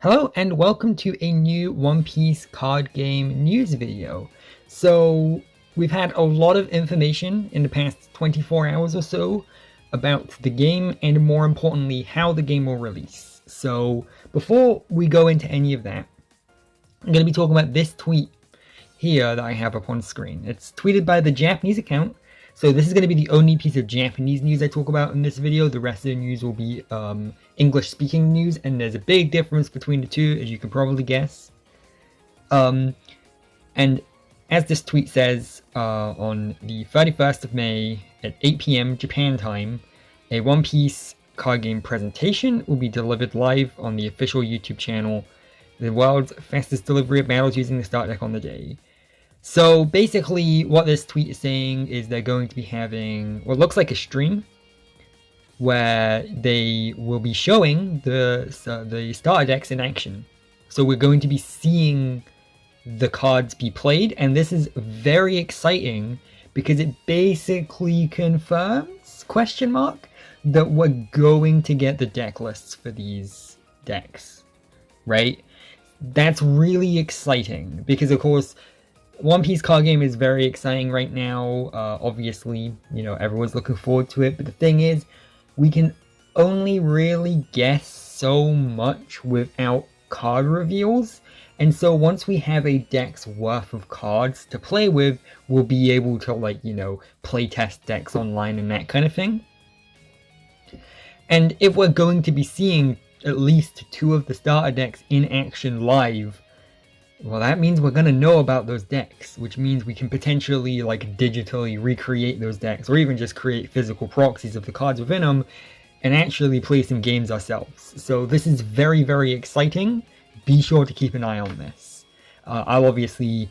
Hello and welcome to a new One Piece card game news video. So we've had a lot of information in the past 24 hours or so about the game and more importantly how the game will release. So before we go into any of that, I'm going to be talking about this tweet here that I have up on screen. It's tweeted by the Japanese account. So this is going to be the only piece of Japanese news I talk about in this video. The rest of the news will be English-speaking news, and there's a big difference between the two, as you can probably guess. And as this tweet says, on the 31st of May at 8 PM Japan time, a One Piece card game presentation will be delivered live on the official YouTube channel, the world's fastest delivery of battles using the start deck on the day. So basically what this tweet is saying is they're going to be having what looks like a stream where they will be showing the starter decks in action. So we're going to be seeing the cards be played, and this is very exciting because it basically confirms, question mark, that we're going to get the deck lists for these decks, right? That's really exciting because of course One Piece card game is very exciting right now. Obviously, you know, everyone's looking forward to it. But the thing is, we can only really guess so much without card reveals. And so once we have a deck's worth of cards to play with, we'll be able to, like, you know, play test decks online and that kind of thing. And if we're going to be seeing at least 2 of the starter decks in action live, well, that means we're going to know about those decks, which means we can potentially, like, digitally recreate those decks, or even just create physical proxies of the cards within them, and actually play some games ourselves. So this is very, very exciting. Be sure to keep an eye on this. I'll obviously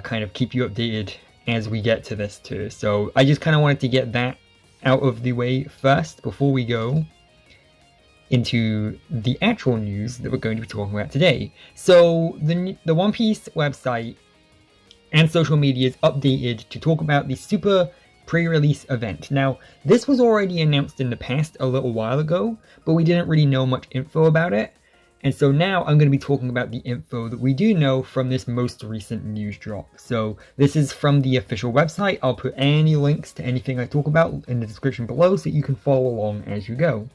kind of keep you updated as we get to this too. So I just kind of wanted to get that out of the way first, before we go into the actual news that we're going to be talking about today. So the One Piece website and social media is updated to talk about the Super pre-release event. Now, this was already announced in the past a little while ago, but we didn't really know much info about it. And so now I'm going to be talking about the info that we do know from this most recent news drop. So this is from the official website. I'll put any links to anything I talk about in the description below so you can follow along as you go.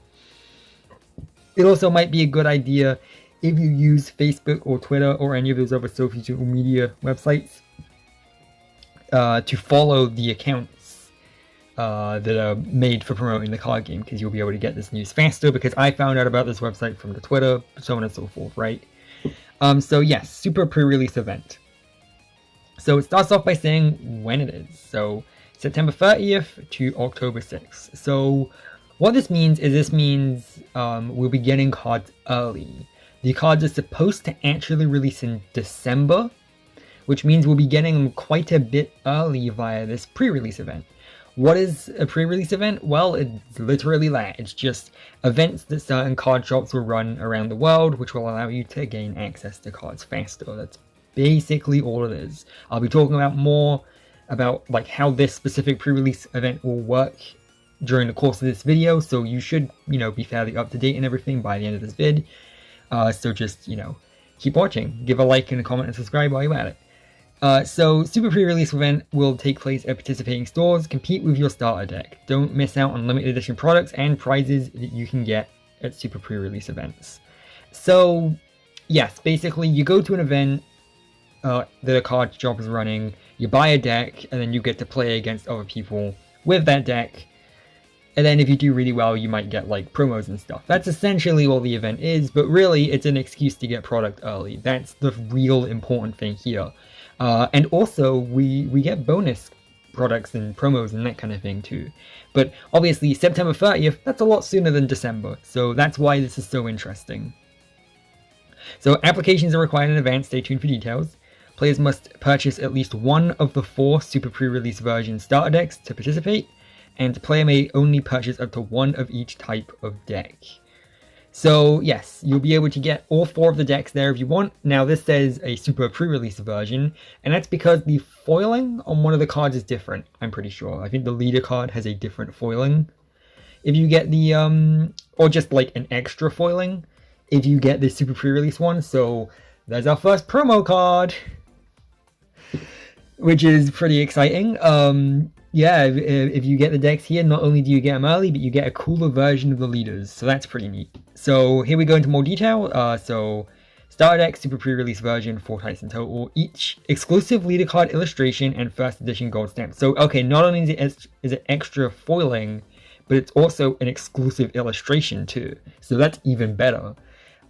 It also might be a good idea if you use Facebook or Twitter or any of those other social media websites to follow the accounts that are made for promoting the card game, because you'll be able to get this news faster, because I found out about this website from the Twitter, so on and so forth, right? So yes, Super pre-release event. So it starts off by saying when it is. So September 30th to October 6th. So what this means is we'll be getting cards early. The cards are supposed to actually release in December, which means we'll be getting them quite a bit early via this pre-release event. What is a pre-release event? Well, it's literally that. It's just events that certain card shops will run around the world, which will allow you to gain access to cards faster. That's basically all it is. I'll be talking about more about like how this specific pre-release event will work during the course of this video, so you should, you know, be fairly up to date and everything by the end of this vid. So just, you know, keep watching, give a like and a comment and subscribe while you're at it. So Super pre-release event will take place at participating stores. Compete with your starter deck. Don't miss out on limited edition products and prizes that you can get at Super pre-release events. So yes, basically you go to an event that a card shop is running, you buy a deck, and then you get to play against other people with that deck. And then if you do really well, you might get like promos and stuff. That's essentially all the event is, but really it's an excuse to get product early. That's the real important thing here. And also we get bonus products and promos and that kind of thing too. But obviously September 30th, that's a lot sooner than December. So that's why this is so interesting. So applications are required in advance. Stay tuned for details. Players must purchase at least one of the 4 Super pre-release version starter decks to participate. And the player may only purchase up to 1 of each type of deck. So yes, you'll be able to get all 4 of the decks there if you want. Now this says a Super pre-release version, and that's because the foiling on one of the cards is different, I'm pretty sure. I think the leader card has a different foiling. If you get the, or just like an extra foiling, if you get this super pre-release one. So there's our first promo card, which is pretty exciting. Yeah, if you get the decks here, not only do you get them early, but you get a cooler version of the leaders, so that's pretty neat. So here we go into more detail. So Starter Deck, Super Pre-Release version, 4 types in total, each exclusive leader card illustration and first edition gold stamp. So okay, not only is it extra foiling, but it's also an exclusive illustration too, so that's even better.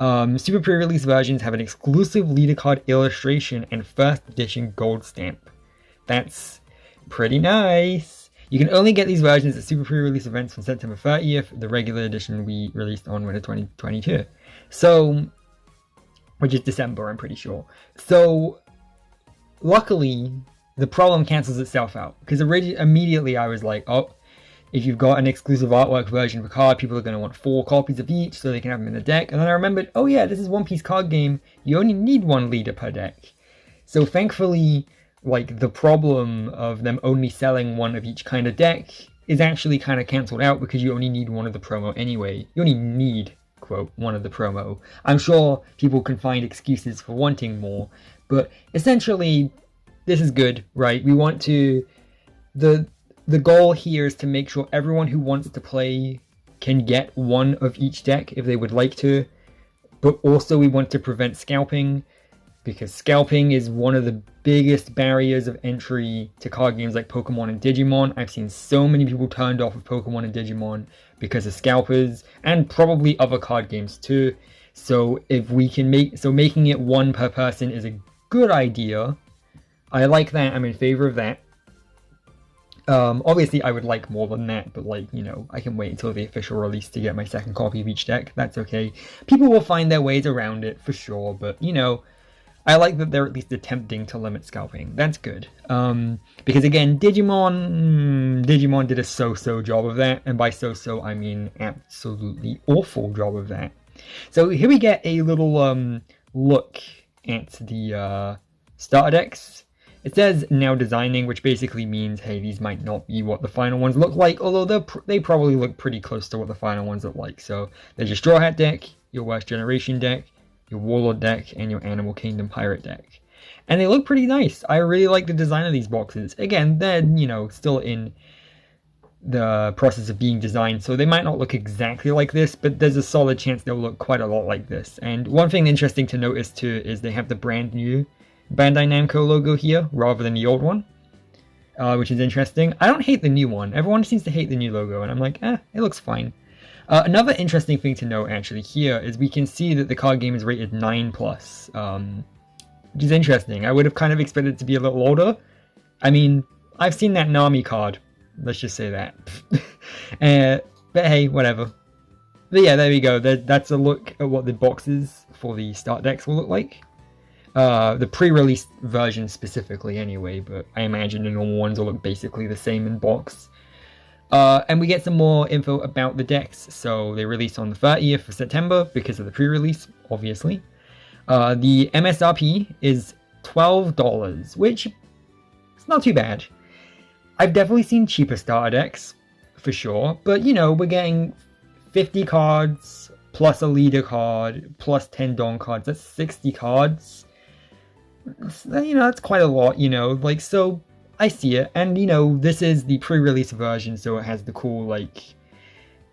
Super Pre-Release versions have an exclusive leader card illustration and first edition gold stamp. That's pretty nice. You can only get these versions at Super Pre-Release events from September 30th, the regular edition we released on winter 2022. So, which is December, I'm pretty sure. So, luckily, the problem cancels itself out. Because immediately I was like, oh, if you've got an exclusive artwork version of a card, people are going to want 4 copies of each so they can have them in the deck. And then I remembered, oh yeah, this is One Piece card game. You only need 1 leader per deck. So thankfully, like, the problem of them only selling 1 of each kind of deck is actually kind of cancelled out because you only need 1 of the promo anyway. You only need, quote, 1 of the promo. I'm sure people can find excuses for wanting more, but essentially, this is good, right? We want to... The goal here is to make sure everyone who wants to play can get 1 of each deck if they would like to, but also we want to prevent scalping, because scalping is one of the biggest barriers of entry to card games like Pokemon and Digimon. I've seen so many people turned off of Pokemon and Digimon because of scalpers, and probably other card games too. So if we can making it 1 per person is a good idea. I like that. I'm in favor of that. Obviously I would like more than that, but like, you know, I can wait until the official release to get my second copy of each deck. That's okay. People will find their ways around it for sure, but you know, I like that they're at least attempting to limit scalping. That's good. Because again, Digimon did a so-so job of that, and by so-so I mean absolutely awful job of that. So here we get a little look at the starter decks. It says now designing, which basically means, hey, these might not be what the final ones look like, although they probably look pretty close to what the final ones look like. So there's your Straw Hat deck, your Worst Generation deck, your Warlord deck, and your Animal Kingdom Pirate deck. And they look pretty nice. I really like the design of these boxes. Again, they're, you know, still in the process of being designed, so they might not look exactly like this, but there's a solid chance they'll look quite a lot like this. And one thing interesting to notice too is they have the brand new Bandai Namco logo here rather than the old one, which is interesting. I don't hate the new one. Everyone seems to hate the new logo, and I'm like, it looks fine. Another interesting thing to note actually here is we can see that the card game is rated 9+, which is interesting. I would have kind of expected it to be a little older. I mean, I've seen that Nami card, let's just say that. But hey, whatever. But yeah, there we go. That's a look at what the boxes for the start decks will look like. The pre-release version specifically anyway, but I imagine the normal ones will look basically the same in box. And we get some more info about the decks. So they released on the 30th of September because of the pre-release, obviously. The MSRP is $12, which is not too bad. I've definitely seen cheaper starter decks, for sure, but you know, we're getting 50 cards, plus a leader card, plus 10 Don cards. That's 60 cards. You know, that's quite a lot, you know, like, so I see it. And, you know, this is the pre-release version, so it has the cool, like,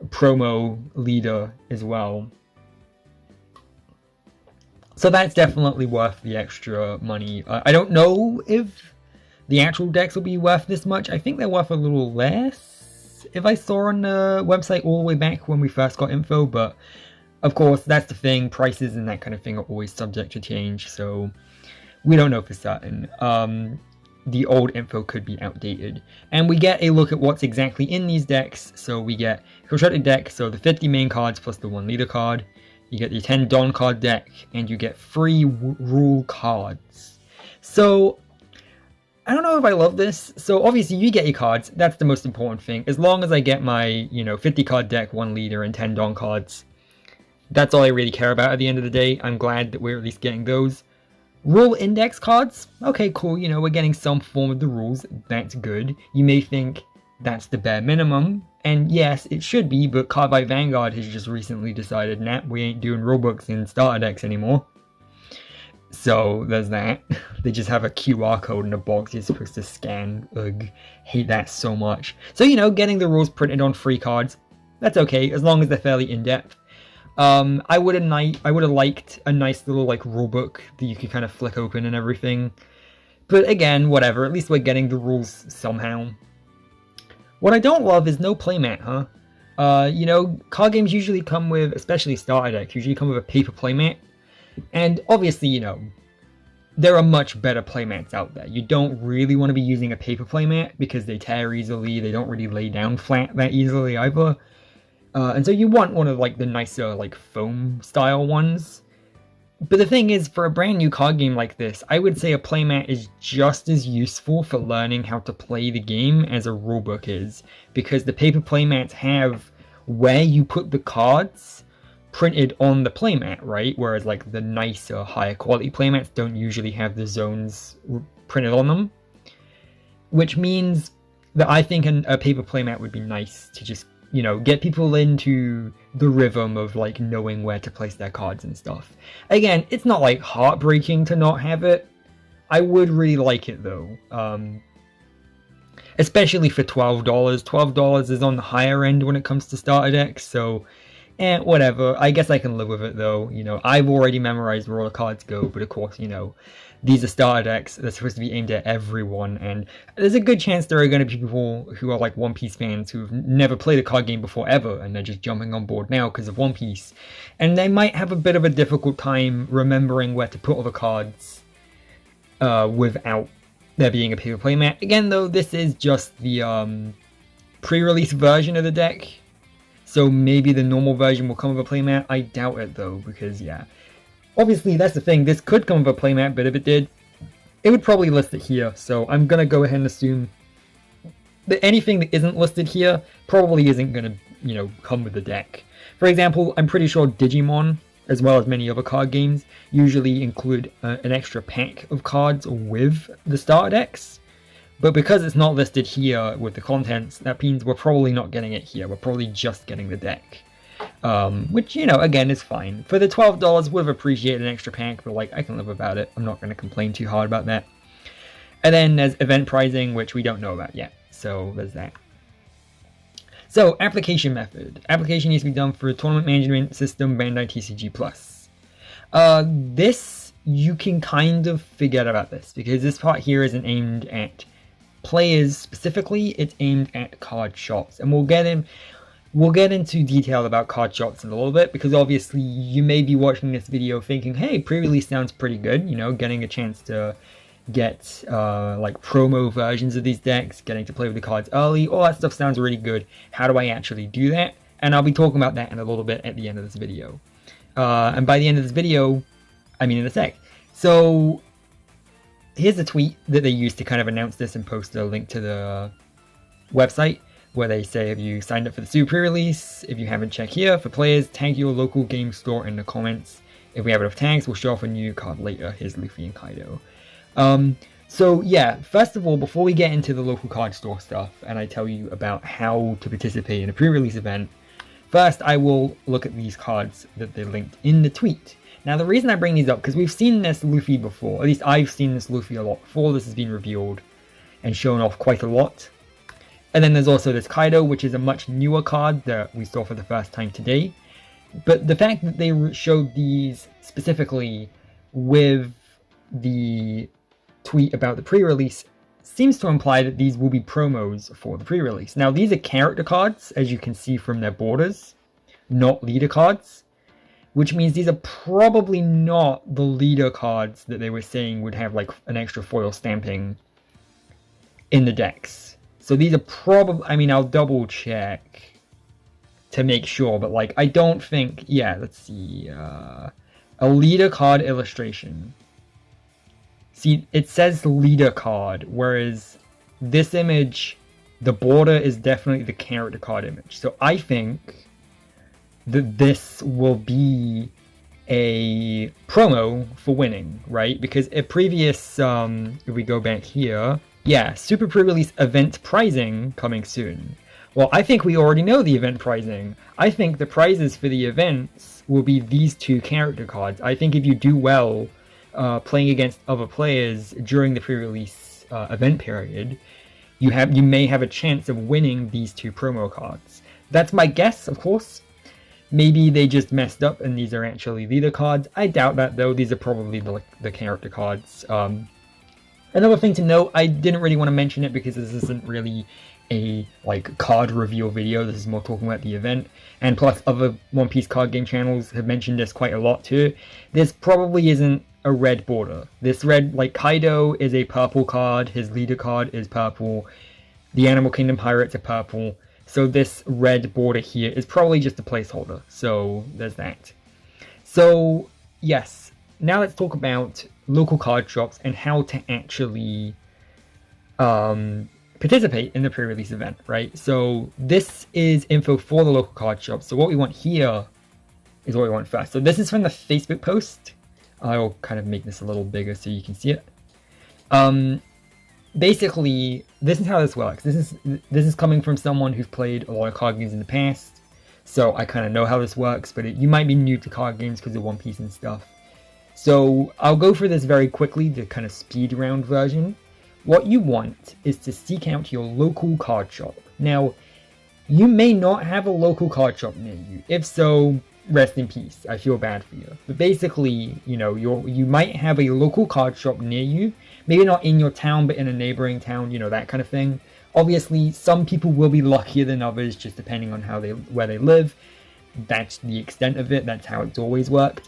promo leader as well. So that's definitely worth the extra money. I don't know if the actual decks will be worth this much. I think they're worth a little less, if I saw on the website all the way back when we first got info, but of course, that's the thing, prices and that kind of thing are always subject to change, so we don't know for certain. The old info could be outdated. And we get a look at what's exactly in these decks. So we get a constructed deck, so the 50 main cards plus the 1 leader card. You get the 10 Don card deck, and you get free rule cards. So I don't know if I love this. So obviously you get your cards, that's the most important thing. As long as I get my, you know, 50 card deck, 1 leader, and 10 Don cards, that's all I really care about at the end of the day. I'm glad that we're at least getting those. Rule index cards, okay, cool, you know, we're getting some form of the rules, that's good. You may think, that's the bare minimum. And yes, it should be, but Carbide Vanguard has just recently decided, nah, we ain't doing Robux in starter decks anymore. So there's that. They just have a QR code in a box you're supposed to scan. Ugh, hate that so much. So, you know, getting the rules printed on free cards, that's okay, as long as they're fairly in-depth. I would have liked a nice little like rulebook that you could kind of flick open and everything. But again, whatever, at least we're getting the rules somehow. What I don't love is no playmat, huh? You know, card games usually come with, especially starter decks, usually come with a paper playmat. And obviously, you know, there are much better playmats out there. You don't really want to be using a paper playmat because they tear easily, they don't really lay down flat that easily either. And so you want one of like the nicer like foam style ones. But the thing is, for a brand new card game like this, I would say a playmat is just as useful for learning how to play the game as a rulebook is. Because the paper playmats have where you put the cards printed on the playmat, right? Whereas like the nicer, higher quality playmats don't usually have the zones printed on them. Which means that I think a paper playmat would be nice to just, you know, get people into the rhythm of like knowing where to place their cards and stuff. Again, it's not like heartbreaking to not have it. I would really like it though. Especially for $12. $12 is on the higher end when it comes to starter decks, so whatever. I guess I can live with it though. You know, I've already memorized where all the cards go, but of course, you know, these are starter decks. They're supposed to be aimed at everyone, and there's a good chance there are going to be people who are like One Piece fans who've never played a card game before ever, and they're just jumping on board now because of One Piece. And they might have a bit of a difficult time remembering where to put all the cards without there being a paper playmat. Again, though, this is just the pre-release version of the deck, so maybe the normal version will come with a playmat. I doubt it, though, because, yeah. Obviously, that's the thing. This could come with a playmat, but if it did, it would probably list it here. So I'm going to go ahead and assume that anything that isn't listed here probably isn't going to, you know, come with the deck. For example, I'm pretty sure Digimon, as well as many other card games, usually include an extra pack of cards with the starter decks. But because it's not listed here with the contents, that means we're probably not getting it here. We're probably just getting the deck. Which, you know, again, is fine. For the $12, would have appreciated an extra pack, but, like, I can live without it. I'm not going to complain too hard about that. And then there's event pricing, which we don't know about yet. So, there's that. So, application method. Application needs to be done for Tournament Management System Bandai TCG+. This, you can kind of forget about this, because this part here isn't aimed at players specifically, it's aimed at card shops. And we'll get into detail about card shops in a little bit, because obviously you may be watching this video thinking, hey, pre-release sounds pretty good, you know, getting a chance to get like promo versions of these decks, getting to play with the cards early, all that stuff sounds really good. How do I actually do that? And I'll be talking about that in a little bit at the end of this video. And by the end of this video, I mean in a sec. So here's a tweet that they used to kind of announce this and post a link to the website, where they say, if you signed up for the super pre-release, if you haven't, checked here. For players, tag your local game store in the comments. If we have enough tags, we'll show off a new card later. Here's Luffy and Kaido. So yeah, first of all, before we get into the local card store stuff, and I tell you about how to participate in a pre-release event, first I will look at these cards that they linked in the tweet. Now the reason I bring these up, because we've seen this Luffy before, at least I've seen this Luffy a lot before. This has been revealed and shown off quite a lot. And then there's also this Kaido, which is a much newer card that we saw for the first time today. But the fact that they showed these specifically with the tweet about the pre-release seems to imply that these will be promos for the pre-release. Now, these are character cards, as you can see from their borders, not leader cards, which means these are probably not the leader cards that they were saying would have like an extra foil stamping in the decks. So these are probably, I mean, I'll double check to make sure, but like, I don't think, yeah, let's see, a leader card illustration. See, it says leader card, whereas this image, the border is definitely the character card image. So I think that this will be a promo for winning, right? Because a previous, if we go back here, Yeah, super pre-release event pricing coming soon. Well, I think we already know the event pricing. I think the prizes for the events will be these 2 character cards. I think if you do well playing against other players during the pre-release event period, you may have a chance of winning these 2 promo cards. That's my guess, of course. Maybe they just messed up and these are actually leader cards. I doubt that, though. These are probably the character cards. Another thing to note, I didn't really want to mention it because this isn't really a card reveal video. This is more talking about the event, and plus other One Piece card game channels have mentioned this quite a lot too. This probably isn't a red border. This red, Kaido is a purple card, his leader card is purple, the Animal Kingdom pirates are purple, so this red border here is probably just a placeholder. So there's that. So yes, now let's talk about local card shops and how to actually participate in the pre-release event, right? So this is info for the local card shop. So what we want here is what we want first. So this is from the Facebook post. I'll kind of make this a little bigger so you can see it. Basically, this is how this works. This is coming from someone who's played a lot of card games in the past, so I kind of know how this works, but you might be new to card games because of One Piece and stuff. So I'll go through this very quickly, the kind of speed round version. What you want is to seek out your local card shop. Now, you may not have a local card shop near you. If so, rest in peace. I feel bad for you. But basically, you might have a local card shop near you. Maybe not in your town, but in a neighboring town, that kind of thing. Obviously, some people will be luckier than others, just depending on where they live. That's the extent of it. That's how it's always worked.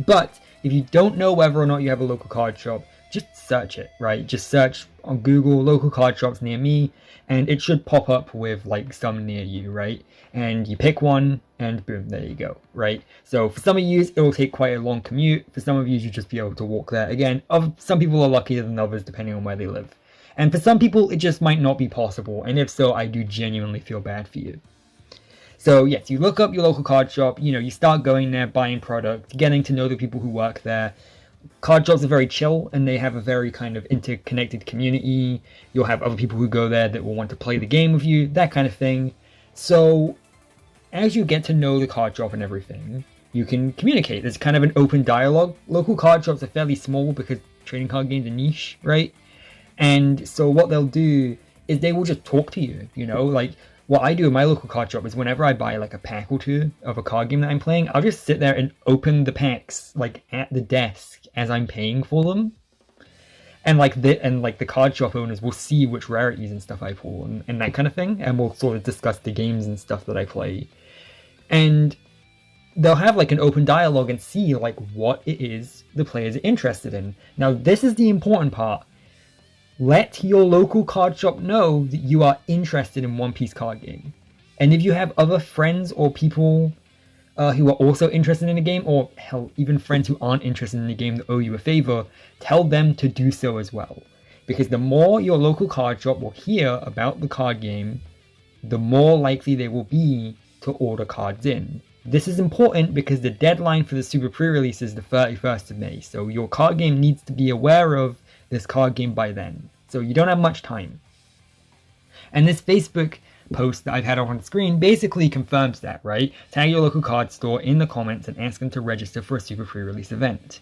But if you don't know whether or not you have a local card shop, just search it, right? Just search on Google local card shops near me, and it should pop up with some near you, right? And you pick one, and boom, there you go, right? So for some of you, it will take quite a long commute. For some of you, you'll just be able to walk there. Again, some people are luckier than others depending on where they live. And for some people, it just might not be possible. And if so, I do genuinely feel bad for you. So yes, you look up your local card shop, you start going there, buying product, getting to know the people who work there. Card shops are very chill, and they have a very kind of interconnected community. You'll have other people who go there that will want to play the game with you, that kind of thing. So as you get to know the card shop and everything, you can communicate. There's kind of an open dialogue. Local card shops are fairly small because trading card games are niche, right? And so what they'll do is they will just talk to you, what I do in my local card shop is whenever I buy a pack or 2 of a card game that I'm playing, I'll just sit there and open the packs at the desk as I'm paying for them. And the card shop owners will see which rarities and stuff I pull and that kind of thing, and we'll sort of discuss the games and stuff that I play. And they'll have an open dialogue and see what it is the players are interested in. Now this is the important part. Let your local card shop know that you are interested in One Piece card game. And if you have other friends or people who are also interested in the game, or hell, even friends who aren't interested in the game that owe you a favor, tell them to do so as well. Because the more your local card shop will hear about the card game, the more likely they will be to order cards in. This is important because the deadline for the Super Pre-release is the 31st of May, so your card game needs to be aware of this card game by then. So you don't have much time. And this Facebook post that I've had up on the screen basically confirms that, right? Tag your local card store in the comments and ask them to register for a Super Pre-release event.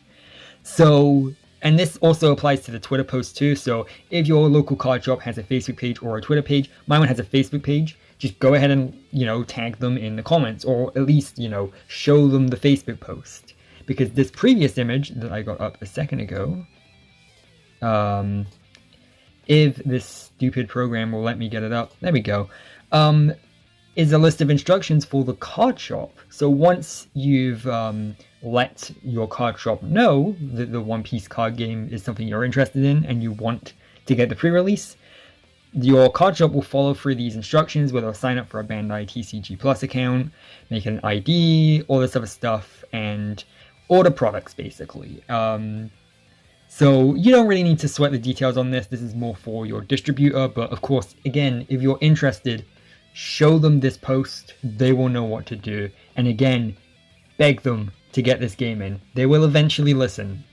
So, and this also applies to the Twitter post too. So if your local card shop has a Facebook page or a Twitter page, my one has a Facebook page, just go ahead and, tag them in the comments, or at least, show them the Facebook post. Because this previous image that I got up a second ago, if this stupid program will let me get it up, there we go, is a list of instructions for the card shop. So once you've let your card shop know that the One Piece card game is something you're interested in and you want to get the pre-release, your card shop will follow through these instructions, where they'll sign up for a Bandai TCG Plus account, make an ID, all this other stuff, and order products basically. So you don't really need to sweat the details on this. This is more for your distributor. But of course, again, if you're interested, show them this post. They will know what to do. And again, beg them to get this game in. They will eventually listen.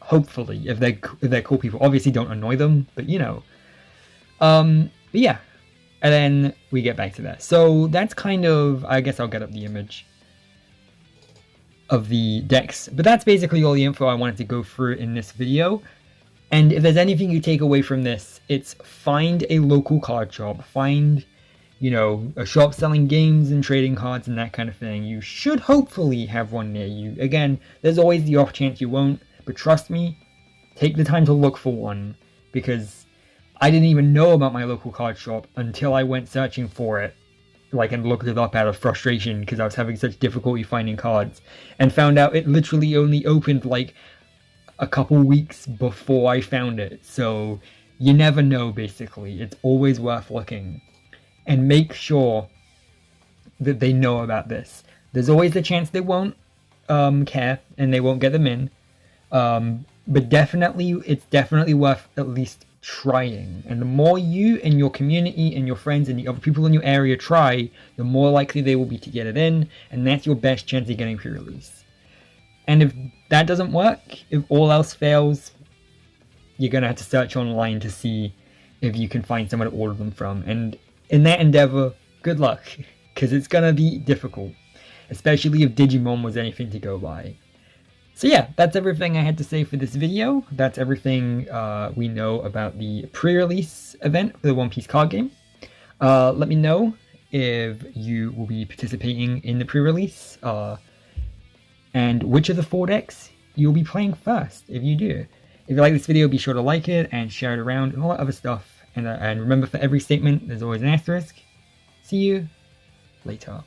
hopefully, if they're cool people. Obviously, don't annoy them, but you know. But yeah, and then we get back to that. So that's kind of, I guess I'll get up the image of the decks, but that's basically all the info I wanted to go through in this video. And if there's anything you take away from this, it's find a local card shop, find, you know, a shop selling games and trading cards and that kind of thing. You should hopefully have one near you. Again, there's always the off chance you won't, but trust me, take the time to look for one, because I didn't even know about my local card shop until I went searching for it, like, and looked it up out of frustration because I was having such difficulty finding cards, and found out it literally only opened like a couple weeks before I found it. So you never know, basically. It's always worth looking, and make sure that they know about this. There's always a chance they won't care and they won't get them in, but definitely, it's definitely worth at least trying. And the more you and your community and your friends and the other people in your area try, the more likely they will be to get it in, and that's your best chance of getting pre-release. And if that doesn't work, if all else fails, you're gonna have to search online to see if you can find someone to order them from. And in that endeavor, good luck, because it's gonna be difficult, especially if Digimon was anything to go by. So yeah, that's everything I had to say for this video. That's everything we know about the pre-release event for the One Piece card game. Let me know if you will be participating in the pre-release, and which of the 4 decks you'll be playing first, if you do. If you like this video, be sure to like it and share it around and all that other stuff. And remember, for every statement, there's always an asterisk. See you later.